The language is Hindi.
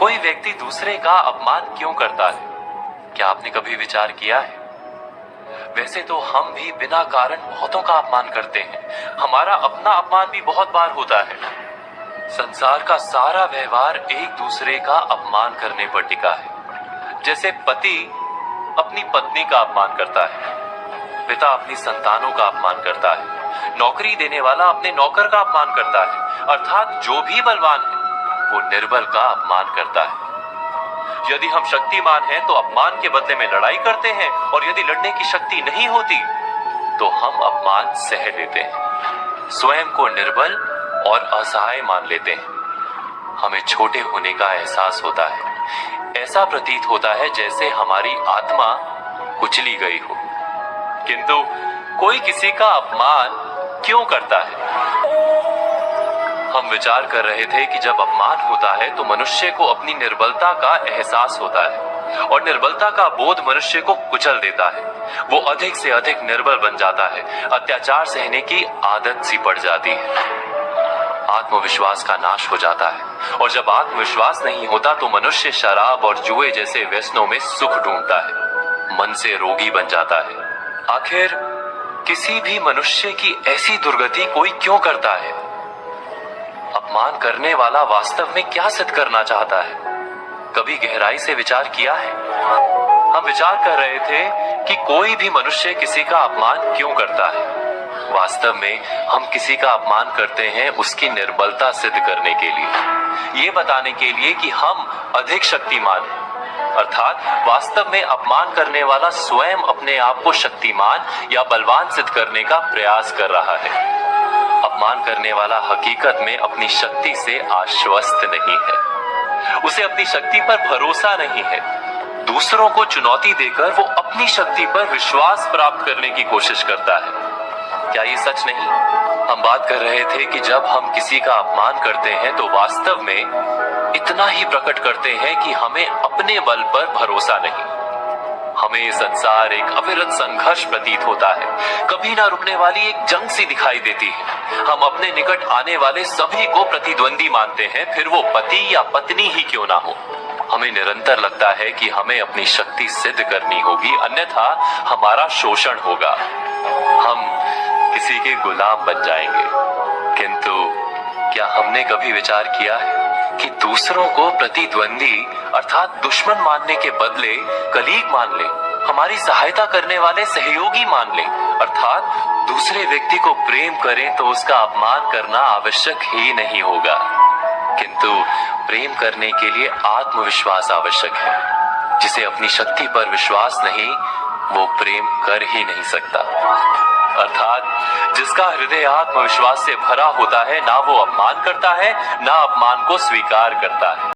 कोई व्यक्ति दूसरे का अपमान क्यों करता है? क्या आपने कभी विचार किया है? वैसे तो हम भी बिना कारण बहुतों का अपमान करते हैं। हमारा अपना अपमान भी बहुत बार होता है। संसार का सारा व्यवहार एक दूसरे का अपमान करने पर टिका है। जैसे पति अपनी पत्नी का अपमान करता है, पिता अपनी संतानों का अपमान करता है, नौकरी देने वाला अपने नौकर का अपमान करता है, अर्थात जो भी बलवान है वो निर्बल का अपमान करता है। यदि हम शक्तिमान हैं तो अपमान के बदले में लड़ाई करते हैं, और यदि लड़ने की शक्ति नहीं होती तो हम अपमान सह लेते हैं, स्वयं को निर्बल और असहाय मान लेते हैं। हमें छोटे होने का एहसास होता है। ऐसा प्रतीत होता है जैसे हमारी आत्मा कुचली गई हो। किंतु कोई किसी का अपमान क्यों करता है? हम विचार कर रहे थे कि जब अपमान होता है तो मनुष्य को अपनी निर्बलता का एहसास होता है, और निर्बलता का बोध मनुष्य को कुचल देता है। वो अधिक से अधिक निर्बल बन जाता है, अत्याचार सहने की आदत सी पड़ जाती है, आत्मविश्वास का नाश हो जाता है। और जब आत्मविश्वास नहीं होता तो मनुष्य शराब और जुए जैसे व्यसनों में सुख ढूंढता है, मन से रोगी बन जाता है। आखिर किसी भी मनुष्य की ऐसी दुर्गति कोई क्यों करता है? अपमान करने वाला वास्तव में क्या सिद्ध करना चाहता है? कभी गहराई से विचार किया है? हम विचार कर रहे थे कि कोई भी मनुष्य किसी का अपमान क्यों करता है। वास्तव में हम किसी का अपमान करते हैं उसकी निर्बलता सिद्ध करने के लिए, ये बताने के लिए कि हम अधिक शक्तिमान हैं। अर्थात वास्तव में अपमान करने वाला स्वयं अपने आप को शक्तिमान या बलवान सिद्ध करने का प्रयास कर रहा है। अपमान करने वाला हकीकत में अपनी शक्ति से आश्वस्त नहीं है, उसे अपनी शक्ति पर भरोसा नहीं है। दूसरों को चुनौती देकर वो अपनी शक्ति पर विश्वास प्राप्त करने की कोशिश करता है। क्या ये सच नहीं? हम बात कर रहे थे कि जब हम किसी का अपमान करते हैं तो वास्तव में इतना ही प्रकट करते हैं कि हमें अपने बल पर भरोसा नहीं। हमें ये संसार एक अविरत संघर्ष प्रतीत होता है, कभी ना रुकने वाली एक जंग सी दिखाई देती है। हम अपने निकट आने वाले सभी को प्रतिद्वंदी मानते हैं, फिर वो पति या पत्नी ही क्यों ना हो। हमें निरंतर लगता है कि हमें अपनी शक्ति सिद्ध करनी होगी, अन्यथा हमारा शोषण होगा, हम किसी के गुलाम बन जाएंगे। किंतु क्या हमने कभी विचार किया है कि दूसरों को प्रतिद्वंदी अर्थात दुश्मन मानने के बदले कलीग मान लें, हमारी सहायता करने वाले सहयोगी मान लें, अर्थात दूसरे व्यक्ति को प्रेम करें तो उसका अपमान करना आवश्यक ही नहीं होगा। किंतु प्रेम करने के लिए आत्मविश्वास आवश्यक है। जिसे अपनी शक्ति पर विश्वास नहीं, वो प्रेम कर ही नहीं सकता। अर्थात जिसका हृदय आत्मविश्वास से भरा होता है, ना वो अपमान करता है, ना अपमान को स्वीकार करता है।